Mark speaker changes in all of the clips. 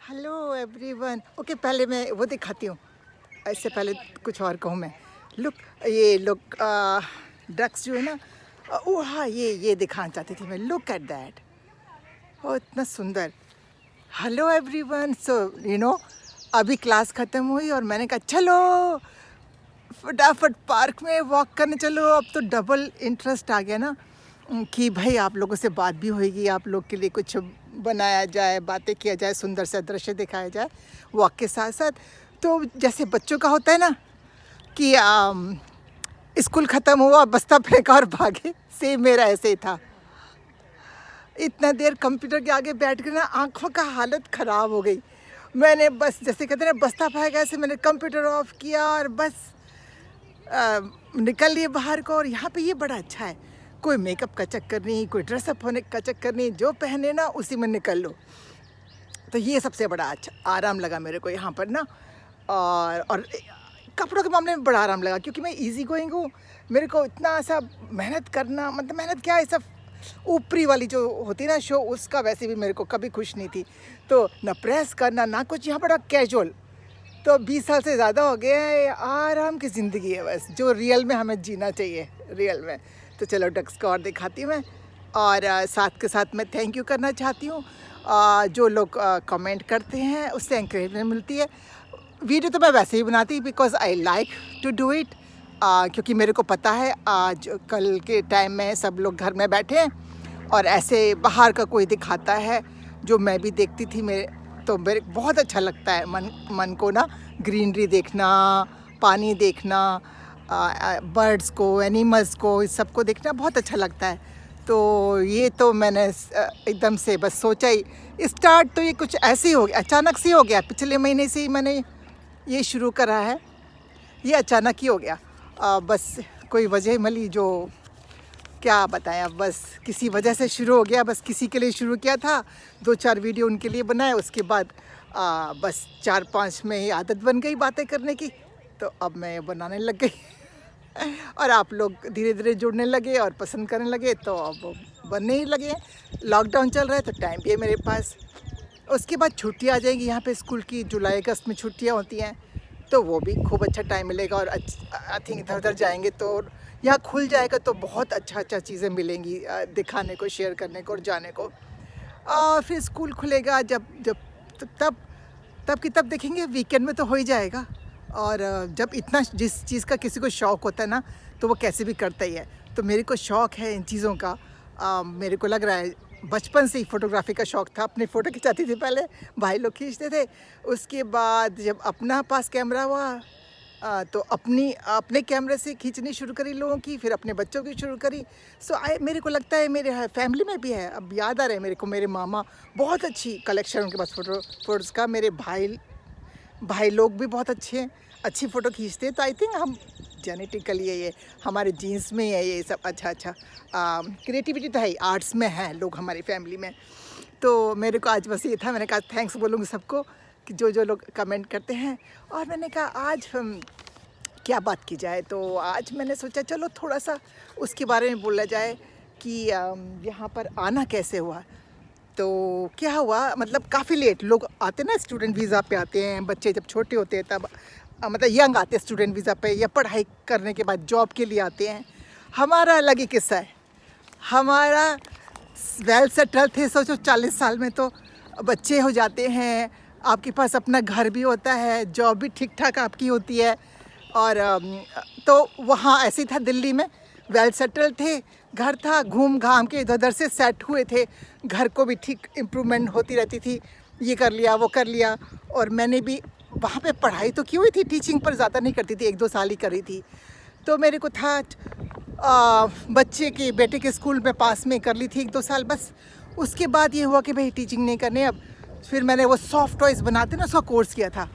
Speaker 1: Hello everyone. Okay, पहले मैं वो दिखाती हूँ। इससे पहले कुछ और कहूँ मैं। लुक, ये लोग डक्स जो है ना, ओ हाँ, ये दिखाना चाहती थी मैं। लुक एट दैट, ओ इतना सुंदर। Hello everyone. सो अभी क्लास ख़त्म हुई और मैंने कहा चलो फटाफट पार्क में वॉक करने चलो। अब तो डबल इंटरेस्ट आ गया ना कि भाई आप लोगों से बात भी होगी, आप लोग के लिए कुछ बनाया जाए, बातें किया जाए, सुंदर सा दृश्य दिखाया जाए वॉक के साथ साथ। तो जैसे बच्चों का होता है ना कि स्कूल ख़त्म हुआ, बस्ता फेंका और भागे, सेम मेरा ऐसे ही था। इतना देर कंप्यूटर के आगे बैठ के ना आँखों का हालत ख़राब हो गई। मैंने बस जैसे कहते हैं ना बस्ता फेंका, ऐसे मैंने कंप्यूटर ऑफ किया और बस निकल लिए बाहर को। और यहाँ पे ये बड़ा अच्छा है, कोई मेकअप का चक्कर नहीं, कोई ड्रेसअप होने का चक्कर नहीं, जो पहने ना उसी में निकल लो। तो ये सबसे बड़ा अच्छा आराम लगा मेरे को यहाँ पर ना। और कपड़ों के मामले में बड़ा आराम लगा क्योंकि मैं इजी गोइंग हूँ। मेरे को इतना ऐसा मेहनत करना, मतलब मेहनत क्या है, सब ऊपरी वाली जो होती है ना शो, उसका वैसे भी मेरे को कभी खुश नहीं थी। तो ना प्रेस करना ना कुछ, यहाँ बड़ा कैजुअल। तो 20 साल से ज़्यादा हो गया है, आराम की ज़िंदगी है बस, जो रियल में हमें जीना चाहिए रियल में। तो चलो डक्स को और दिखाती हूँ मैं। और साथ के साथ मैं थैंक यू करना चाहती हूँ जो लोग कमेंट करते हैं, उससे एंकरेजमेंट मिलती है। वीडियो तो मैं वैसे ही बनाती because I like to do it, क्योंकि मेरे को पता है आज कल के टाइम में सब लोग घर में बैठे हैं और ऐसे बाहर का कोई दिखाता है जो मैं भी देखती थी। मेरे बहुत अच्छा लगता है मन को ना, ग्रीनरी देखना, पानी देखना, बर्ड्स को, एनिमल्स को, इस सबको देखना बहुत अच्छा लगता है। तो ये तो मैंने एकदम से बस सोचा ही, स्टार्ट तो ये कुछ ऐसे ही हो गया, अचानक से हो गया। पिछले महीने से ही मैंने ये शुरू करा है, ये अचानक ही हो गया। बस कोई वजह मिली, जो क्या बताएं, अब बस किसी वजह से शुरू हो गया। बस किसी के लिए शुरू किया था, 2-4 वीडियो उनके लिए बनाए, उसके बाद बस 4-5 में ही आदत बन गई बातें करने की। तो अब मैं बनाने लग गई और आप लोग धीरे धीरे जुड़ने लगे और पसंद करने लगे, तो अब बनने ही लगे हैं। लॉकडाउन चल रहा है तो टाइम भी है मेरे पास। उसके बाद छुट्टियाँ आ जाएंगी यहाँ पे स्कूल की, जुलाई अगस्त में छुट्टियाँ होती हैं, तो वो भी खूब अच्छा टाइम मिलेगा। और आई थिंक इधर उधर जाएंगे तो यहाँ खुल जाएगा तो बहुत अच्छा चीज़ें मिलेंगी दिखाने को, शेयर करने को और जाने को। फिर स्कूल खुलेगा जब जब तब तब की तब देखेंगे, वीकेंड में तो हो ही जाएगा। और जब इतना जिस चीज़ का किसी को शौक़ होता है ना, तो वो कैसे भी करता ही है। तो मेरे को शौक़ है इन चीज़ों का। मेरे को लग रहा है बचपन से ही फ़ोटोग्राफी का शौक़ था। अपनी फ़ोटो खिंचाती थी, पहले भाई लोग खींचते थे। उसके बाद जब अपना पास कैमरा हुआ तो अपने कैमरे से खींचनी शुरू करी लोगों की, फिर अपने बच्चों की शुरू करी। मेरे को लगता है मेरे फैमिली में भी है। अब याद आ रहा है मेरे को, मेरे मामा बहुत अच्छी कलेक्शन उनके पास फ़ोटोज़ का। मेरे भाई लोग भी बहुत अच्छी फ़ोटो खींचते हैं। तो आई थिंक हम जेनेटिकली ये हमारे जीन्स में है ये सब। अच्छा क्रिएटिविटी तो है ही, आर्ट्स में है लोग हमारी फैमिली में। तो मेरे को आज बस ये था, मैंने कहा थैंक्स बोलूँगी सबको कि जो लोग कमेंट करते हैं। और मैंने कहा आज क्या बात की जाए, तो आज मैंने सोचा चलो थोड़ा सा उसके बारे में बोला जाए कि यहाँ पर आना कैसे हुआ। तो क्या हुआ, मतलब काफ़ी लेट लोग आते ना, स्टूडेंट वीज़ा पे आते हैं बच्चे, जब छोटे होते हैं तब मतलब यंग आते हैं स्टूडेंट वीज़ा पे, या पढ़ाई करने के बाद जॉब के लिए आते हैं। हमारा अलग ही किस्सा है। हमारा वेल सेटल थे, सोचो 40 साल में तो बच्चे हो जाते हैं, आपके पास अपना घर भी होता है, जॉब भी ठीक ठाक आपकी होती है। और तो वहाँ ऐसे ही था, दिल्ली में वेल सेटल थे, घर था, घूम घाम के इधर उधर से सेट हुए थे। घर को भी ठीक इम्प्रूवमेंट होती रहती थी, ये कर लिया वो कर लिया। और मैंने भी वहाँ पे पढ़ाई तो की हुई थी, टीचिंग पर ज़्यादा नहीं करती थी, 1-2 साल ही करी थी। तो मेरे को था बच्चे के बेटे के स्कूल में पास में कर ली थी 1-2 साल बस। उसके बाद ये हुआ कि भाई टीचिंग नहीं करने अब। फिर मैंने वो सॉफ्ट टॉयज़ बनाते ना, उसका कोर्स किया था।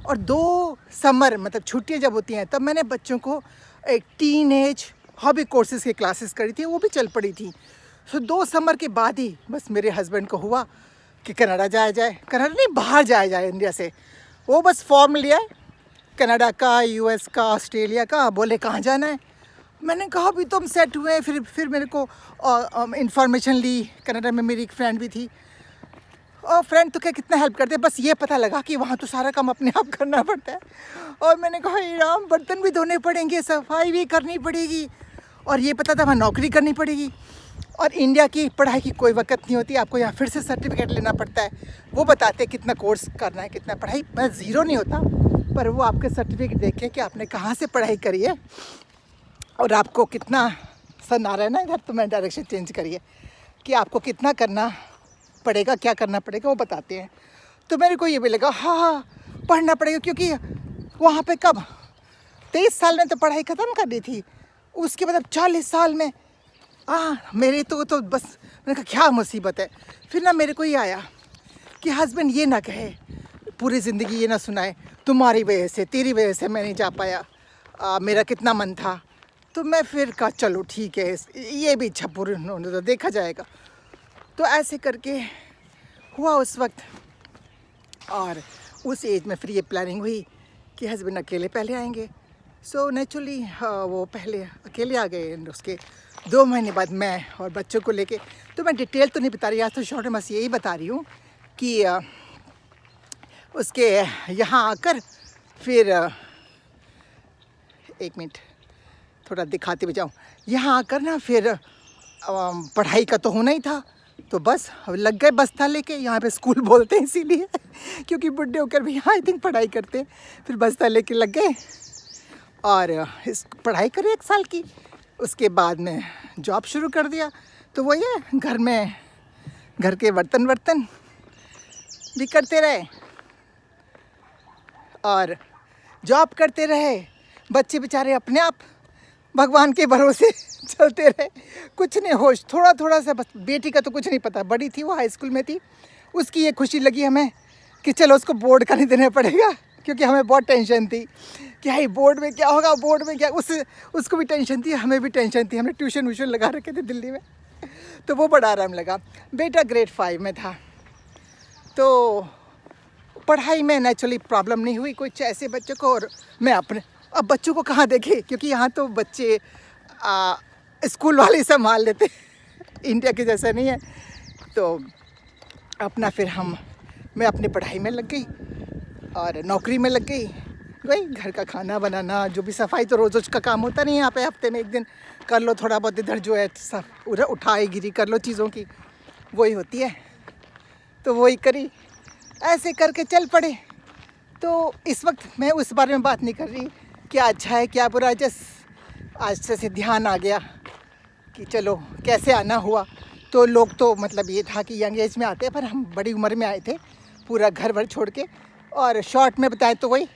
Speaker 1: और 2 समर मतलब छुट्टियाँ जब होती हैं तब मैंने बच्चों को एक टीनेज हॉबी कोर्सेज़ की क्लासेस करी थी, वो भी चल पड़ी थी। 2 समर के बाद ही बस मेरे हस्बैंड को हुआ कि कनाडा जाया जाए, कनाडा नहीं बाहर जाया जाए इंडिया से। वो बस फॉर्म लिया, कनाडा का, यूएस का, ऑस्ट्रेलिया का, बोले कहाँ जाना है। मैंने कहा अभी तो हम सेट हुए हैं। फिर मेरे को इन्फॉर्मेशन ली, कनाडा में मेरी एक फ्रेंड भी थी, और फ्रेंड तो क्या कितना हेल्प करते हैं, बस ये पता लगा कि वहाँ तो सारा काम अपने आप करना पड़ता है। और मैंने कहा हे राम, बर्तन भी धोने पड़ेंगे, सफाई भी करनी पड़ेगी, और ये पता था वहाँ नौकरी करनी पड़ेगी। और इंडिया की पढ़ाई की कोई वक़्त नहीं होती, आपको यहाँ फिर से सर्टिफिकेट लेना पड़ता है। वो बताते हैं कितना कोर्स करना है, कितना पढ़ाई, मैं ज़ीरो नहीं होता, पर वो आपके सर्टिफिकेट देखें कि आपने कहाँ से पढ़ाई करी है और आपको कितना सन आ रहा है ना इधर, तो मैं डायरेक्शन चेंज करिए कि आपको कितना करना पड़ेगा, क्या करना पड़ेगा, वो बताते हैं। तो मेरे को ये भी लगा हाँ पढ़ना पड़ेगा, क्योंकि वहाँ पे कब 23 साल में तो पढ़ाई ख़त्म कर दी थी, उसके बाद अब 40 साल में मेरे तो बस मैंने कहा क्या मुसीबत है। फिर ना मेरे को ये आया कि हस्बैंड ये ना कहे, पूरी ज़िंदगी ये ना सुनाए तुम्हारी वजह से, तेरी वजह से मैं नहीं जा पाया, मेरा कितना मन था। तो मैं फिर कहा चलो ठीक है, ये भी इच्छा पूरी होने तो देखा जाएगा। तो ऐसे करके हुआ उस वक्त, और उस एज में फिर ये प्लानिंग हुई कि हस्बैंड अकेले पहले आएंगे। सो नेचुरली वो पहले अकेले आ गए, उसके 2 महीने बाद मैं और बच्चों को लेके। तो मैं डिटेल तो नहीं बता रही आज, तो शॉर्ट में बस यही बता रही हूँ कि उसके यहाँ आकर फिर एक मिनट थोड़ा दिखाते हुए जाऊँ। यहाँ आकर ना फिर पढ़ाई का तो होना ही था, तो बस लग गए बस्ता लेके। यहाँ पे स्कूल बोलते हैं इसीलिए क्योंकि बुढ़े होकर भी यहाँ आई थिंक पढ़ाई करते हैं। फिर बस्ता लेके लग गए और इस पढ़ाई करी 1 साल की। उसके बाद में जॉब शुरू कर दिया। तो वो ये घर में घर के बर्तन भी करते रहे और जॉब करते रहे। बच्चे बेचारे अपने आप भगवान के भरोसे चलते रहे, कुछ नहीं होश, थोड़ा थोड़ा सा बस। बेटी का तो कुछ नहीं पता, बड़ी थी, वो हाई स्कूल में थी। उसकी ये खुशी लगी हमें कि चलो उसको बोर्ड का नहीं देना पड़ेगा, क्योंकि हमें बहुत टेंशन थी कि भाई बोर्ड में क्या होगा, बोर्ड में क्या। उसको भी टेंशन थी, हमें भी टेंशन थी। हमने ट्यूशन व्यूशन लगा रखे थे दिल्ली में, तो वो बड़ा आराम लगा। बेटा ग्रेड 5 में था, तो पढ़ाई में नेचुरली प्रॉब्लम नहीं हुई कुछ ऐसे बच्चों को। और मैं अपने अब बच्चों को कहाँ देखे, क्योंकि यहाँ तो बच्चे स्कूल वाले संभाल लेते इंडिया के जैसा नहीं है। तो अपना फिर मैं अपनी पढ़ाई में लग गई और नौकरी में लग गई। वही घर का खाना बनाना, जो भी सफाई तो रोज़ रोज़ का काम होता नहीं है यहाँ पे, हफ्ते में 1 दिन कर लो, थोड़ा बहुत इधर जो है सब उधर उठाई गिरी कर लो चीज़ों की, वही होती है। तो वही करी, ऐसे करके चल पड़े। तो इस वक्त मैं उस बारे में बात नहीं कर रही क्या अच्छा है क्या बुरा है, आज से ध्यान आ गया कि चलो कैसे आना हुआ। तो लोग तो मतलब ये था कि यंग एज में आते हैं, पर हम बड़ी उम्र में आए थे, पूरा घर भर छोड़ के। और शॉर्ट में बताएं तो वही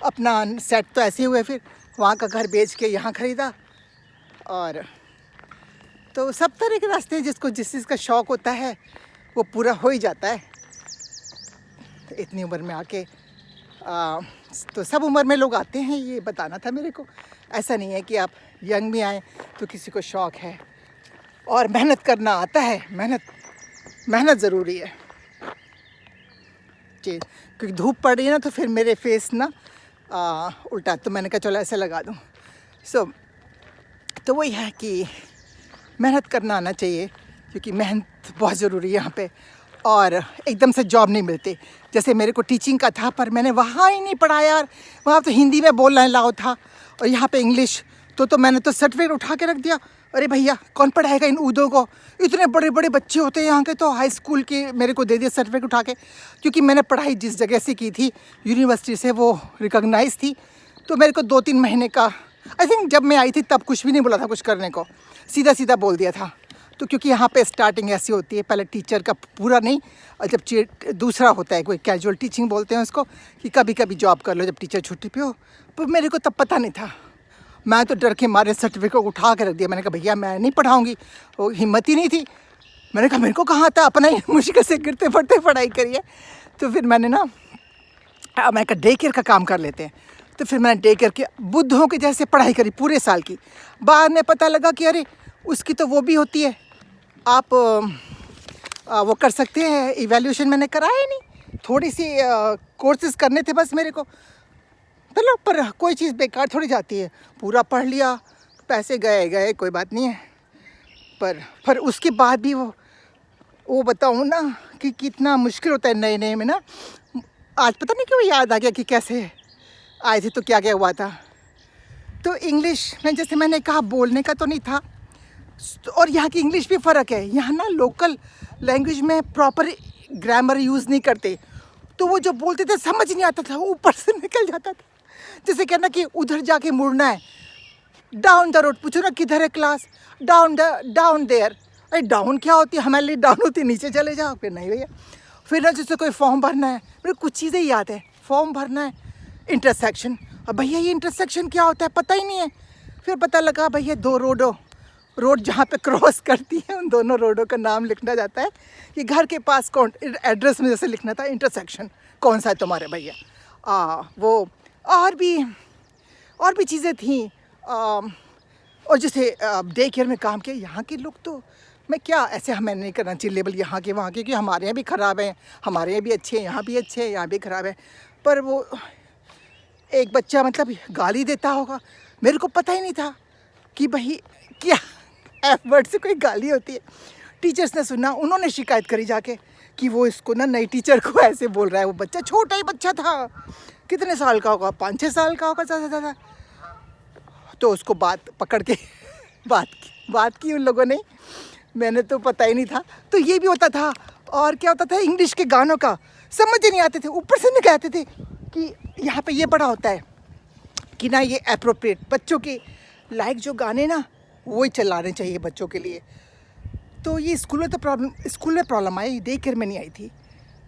Speaker 1: अपना सेट तो ऐसे ही हुए, फिर वहाँ का घर बेच के यहाँ ख़रीदा। और तो सब तरह के रास्ते हैं, जिसको जिस चीज़ का शौक़ होता है वो पूरा हो ही जाता है। तो इतनी उम्र में आके तो सब उम्र में लोग आते हैं, ये बताना था मेरे को। ऐसा नहीं है कि आप यंग में आए तो किसी को शौक़ है। और मेहनत करना आता है, मेहनत ज़रूरी है जी। क्योंकि धूप पड़ रही है ना, तो फिर मेरे फेस ना उल्टा, तो मैंने कहा चलो ऐसे लगा दूँ। तो वही है कि मेहनत करना आना चाहिए, क्योंकि मेहनत बहुत ज़रूरी है यहाँ पे। और एकदम से जॉब नहीं मिलती। जैसे मेरे को टीचिंग का था, पर मैंने वहाँ ही नहीं पढ़ा यार, वहाँ तो हिंदी में बोलना अलाउ था और यहाँ पे इंग्लिश। तो मैंने तो सर्टिफिकेट उठा के रख दिया। अरे भैया कौन पढ़ाएगा इन ऊदों को, इतने बड़े बड़े बच्चे होते हैं यहाँ के। तो हाई स्कूल के मेरे को दे दिया सर्टिफिकेट उठा के, क्योंकि मैंने पढ़ाई जिस जगह से की थी यूनिवर्सिटी से, वो रिकॉग्नाइज थी। तो मेरे को 2-3 महीने का, आई थिंक जब मैं आई थी तब कुछ भी नहीं बोला था कुछ करने को, सीधा सीधा बोल दिया था। तो क्योंकि यहाँ पे स्टार्टिंग ऐसी होती है, पहले टीचर का पूरा नहीं, और जब दूसरा होता है कोई कैजुअल टीचिंग बोलते हैं उसको, कि कभी कभी जॉब कर लो जब टीचर छुट्टी पे हो। पर मेरे को तब पता नहीं था, मैं तो डर के मारे सर्टिफिकेट उठा के रख दिया। मैंने कहा भैया मैं नहीं पढ़ाऊँगी, वो हिम्मत ही नहीं थी। मैंने कहा मेरे को कहाँ था, अपना ही मुश्किल से गिरते पड़ते पढ़ाई करिए। तो फिर मैंने ना मैं कहा डे केयर का काम कर लेते हैं। तो फिर मैंने डे केयर के बुद्धों के जैसे पढ़ाई करी पूरे साल की। बाद में पता लगा कि अरे उसकी तो वो भी होती है, आप वो कर सकते हैं। इवैल्यूएशन मैंने कराया ही नहीं, थोड़ी सी कोर्सेज करने थे बस मेरे को। चलो पर कोई चीज़ बेकार थोड़ी जाती है, पूरा पढ़ लिया, पैसे गए कोई बात नहीं है। पर उसके बाद भी वो वो बताऊँ ना कि कितना मुश्किल होता है नए नए में ना। आज पता नहीं क्यों याद आ गया कि कैसे आए थे तो क्या क्या हुआ था। तो इंग्लिश में जैसे मैंने कहा बोलने का तो नहीं था, और यहाँ की इंग्लिश भी फ़र्क है। यहाँ ना लोकल लैंग्वेज में प्रॉपर ग्रामर यूज़ नहीं करते, तो वो जो बोलते थे समझ नहीं आता था, ऊपर से निकल जाता था। जैसे कहना कि उधर जाके मुड़ना है, डाउन द रोड, पूछो ना किधर है क्लास, डाउन देयर। अरे डाउन क्या होती है, हमारे लिए डाउन होती है नीचे चले जाओ। फिर नहीं भैया। फिर ना जैसे कोई फॉर्म भरना है, मेरे कुछ चीज़ें याद है, फॉर्म भरना है, इंटरसेक्शन। अब भैया ये इंटरसेक्शन क्या होता है पता ही नहीं है। फिर पता लगा भैया दो रोड जहाँ पे क्रॉस करती है उन दोनों रोडों का नाम लिखना जाता है कि घर के पास कौन, एड्रेस में जैसे लिखना था इंटरसेक्शन कौन सा है तुम्हारे भैया। वो और भी चीज़ें थी। और जैसे डे केयर में काम किया, यहाँ के लोग तो मैं क्या ऐसे हमें नहीं करना चाहिए लेबल यहाँ के वहाँ के, कि हमारे यहाँ भी ख़राब हैं, हमारे यहाँ भी अच्छे हैं, यहाँ भी अच्छे हैं, यहाँ भी ख़राब है। पर वो एक बच्चा मतलब गाली देता होगा, मेरे को पता ही नहीं था कि भाई क्या एफ वर्ड से कोई गाली होती है। टीचर्स ने सुना, उन्होंने शिकायत करी जाके कि वो इसको ना नई टीचर को ऐसे बोल रहा है। वो बच्चा छोटा ही बच्चा था, कितने साल का होगा, 5-6 साल का होगा ज़्यादा ज़्यादा। तो उसको बात पकड़ के बात की उन लोगों ने, मैंने तो पता ही नहीं था। तो ये भी होता था। और क्या होता था, इंग्लिश के गानों का समझ ही नहीं आते थे, ऊपर से नहीं कहते थे कि यहाँ पे ये बड़ा होता है कि ना ये एप्रोप्रिएट बच्चों के लाइक जो गाने ना वही चलाने चाहिए बच्चों के लिए। तो ये स्कूल में प्रॉब्लम आई, डे केयर में नहीं आई थी।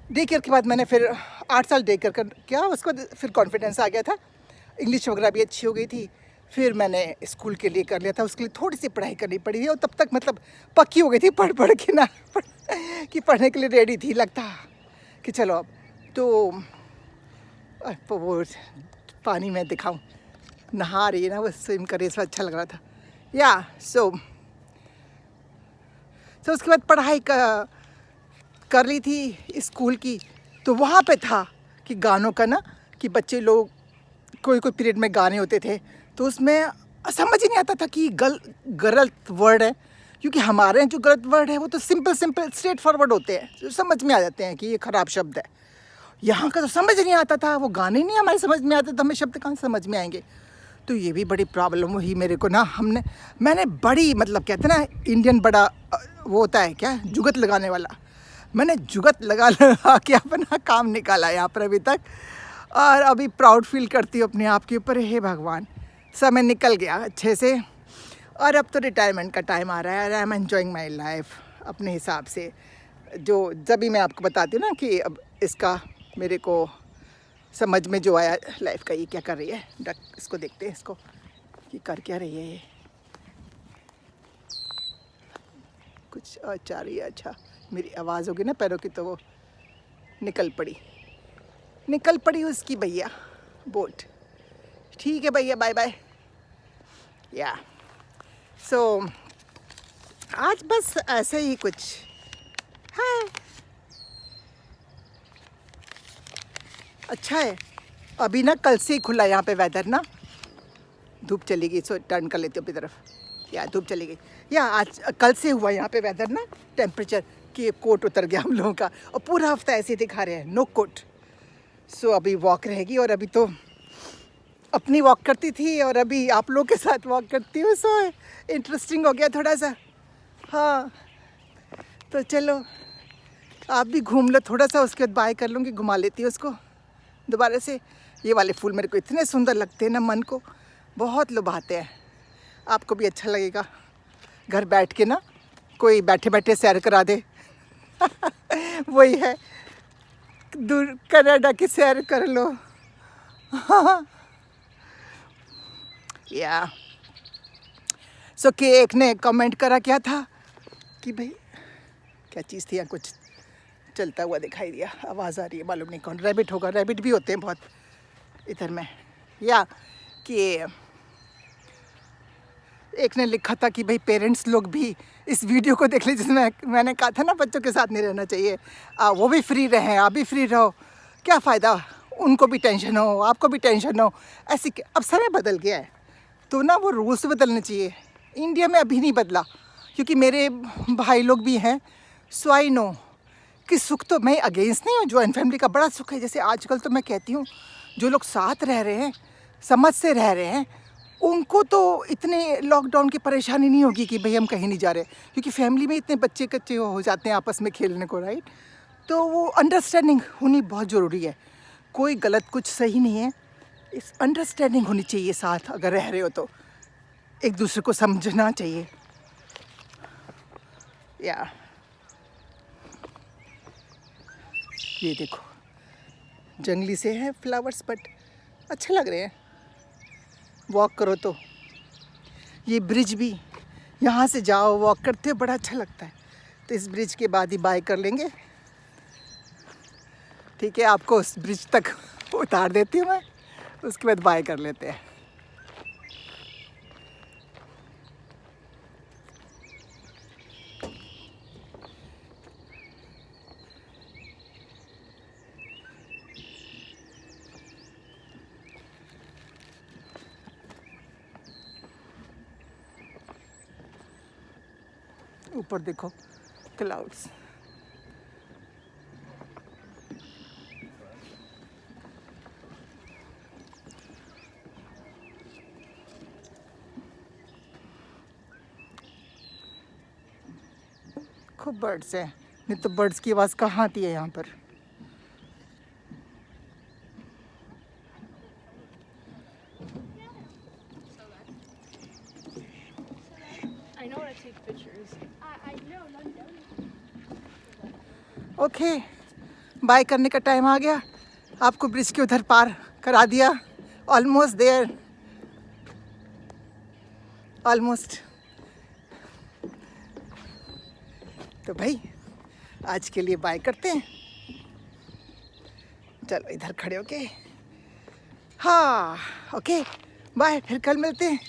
Speaker 1: डे केयर के बाद मैंने फिर 8 साल डे केयर कर किया, उसके बाद फिर कॉन्फिडेंस आ गया था, इंग्लिश वगैरह भी अच्छी हो गई थी। फिर मैंने स्कूल के लिए कर लिया था, उसके लिए थोड़ी सी पढ़ाई करनी पड़ी थी। और तब तक मतलब पक्की हो गई थी पढ़ के ना कि पढ़ने के लिए रेडी थी, लगता कि चलो अब तो वो पानी में दिखाऊं, नहा रही है ना वो, स्विम कर रही है, इसमें अच्छा लग रहा था। या सो उसके बाद पढ़ाई कर ली थी स्कूल की। तो वहाँ पे था कि गानों का ना, कि बच्चे लोग कोई पीरियड में गाने होते थे, तो उसमें समझ ही नहीं आता था कि गलत वर्ड है, क्योंकि हमारे यहाँ जो गलत वर्ड है वो तो सिंपल स्ट्रेट फॉरवर्ड होते हैं, जो समझ में आ जाते हैं कि ये ख़राब शब्द है। यहाँ का तो समझ नहीं आता था, वो गाने नहीं हमारे समझ में आते, तो हमें शब्द कहाँ समझ में आएंगे। तो ये भी बड़ी प्रॉब्लम हुई मेरे को ना। मैंने बड़ी मतलब कहते ना इंडियन बड़ा वो होता है क्या, जुगत लगाने वाला, मैंने जुगत लगा के अपना काम निकाला यहाँ पर अभी तक। और अभी प्राउड फील करती हूँ अपने आप के ऊपर, हे भगवान समय निकल गया अच्छे से। और अब तो रिटायरमेंट का टाइम आ रहा है, I am enjoying my life अपने हिसाब से। जो जब भी मैं आपको बताती हूँ ना कि अब इसका मेरे को समझ में जो आया लाइफ का, ये क्या कर रही है डक, इसको देखते हैं इसको कि कर क्या रही है ये, कुछ अच्छा रही है। अच्छा मेरी आवाज़ होगी ना पैरों की तो वो निकल पड़ी उसकी भैया बोट। ठीक है भैया, बाय बाय। या सो आज बस ऐसे ही कुछ है, अच्छा है। अभी ना कल से ही खुला यहाँ पे वेदर ना, धूप चली गई, सो टर्न कर लेती हूँ अपनी तरफ। या धूप चली गई, या आज कल से हुआ यहाँ पे वेदर ना, टेम्परेचर कि कोट उतर गया हम लोगों का, और पूरा हफ्ता ऐसे दिखा रहे हैं नो कोट। सो अभी वॉक रहेगी, और अभी तो अपनी वॉक करती थी और अभी आप लोग के साथ वॉक करती हूँ। सो इंटरेस्टिंग हो गया थोड़ा सा। हाँ तो चलो आप भी घूम लो थोड़ा सा, उसके बाद बाय कर लूँगी, घुमा लेती हूँ उसको दोबारा से। ये वाले फूल मेरे को इतने सुंदर लगते हैं ना, मन को बहुत लुभाते हैं। आपको भी अच्छा लगेगा घर बैठ के ना, कोई बैठे बैठे सैर करा दे वही है, दूर कनाडा की सैर कर लो। या सो कि एक ने कमेंट करा क्या था कि भाई क्या चीज़ थी, या कुछ चलता हुआ दिखाई दिया, आवाज़ आ रही है, मालूम नहीं कौन, रैबिट होगा, रैबिट भी होते हैं बहुत इधर में। या कि एक ने लिखा था कि भाई पेरेंट्स लोग भी इस वीडियो को देख ले, जिसमें मैंने कहा था ना बच्चों के साथ नहीं रहना चाहिए, वो भी फ्री रहें, आप भी फ्री रहो, क्या फ़ायदा, उनको भी टेंशन हो, आपको भी टेंशन हो, ऐसी। अब समय बदल गया है तो ना वो रूल्स बदलने चाहिए। इंडिया में अभी नहीं बदला, क्योंकि मेरे भाई लोग भी हैं, सो आई नो कि सुख तो मैं अगेंस्ट नहीं हूँ, जॉइंट फैमिली का बड़ा सुख है। जैसे आजकल तो मैं कहती हूँ जो लोग साथ रह रहे हैं, समझ से रह रहे हैं, उनको तो इतने लॉकडाउन की परेशानी नहीं होगी कि भाई हम कहीं नहीं जा रहे, क्योंकि फैमिली में इतने बच्चे कच्चे हो जाते हैं आपस में खेलने को, राइट। तो वो अंडरस्टैंडिंग होनी बहुत ज़रूरी है। कोई गलत कुछ सही नहीं है, इस अंडरस्टैंडिंग होनी चाहिए। साथ अगर रह रहे हो तो एक दूसरे को समझना चाहिए। या ये देखो जंगली से है फ्लावर्स, बट अच्छे लग रहे हैं वॉक करो तो। ये ब्रिज भी, यहाँ से जाओ वॉक करते हो बड़ा अच्छा लगता है। तो इस ब्रिज के बाद ही बाय कर लेंगे, ठीक है। आपको उस ब्रिज तक उतार देती हूँ मैं, उसके बाद बाय कर लेते हैं। ऊपर देखो क्लाउड्स। खूब बर्ड्स हैं, नहीं तो बर्ड्स की आवाज़ कहाँ आती है यहाँ पर।
Speaker 2: I know how to take pictures. I know, London.
Speaker 1: Okay, bye करने का टाइम आ गया। आपको ब्रिज के उधर पार करा दिया, ऑलमोस्ट देयर, ऑलमोस्ट। तो भाई आज के लिए बाय करते हैं। चलो इधर खड़े होके, हाँ ओके बाय, फिर कल मिलते हैं।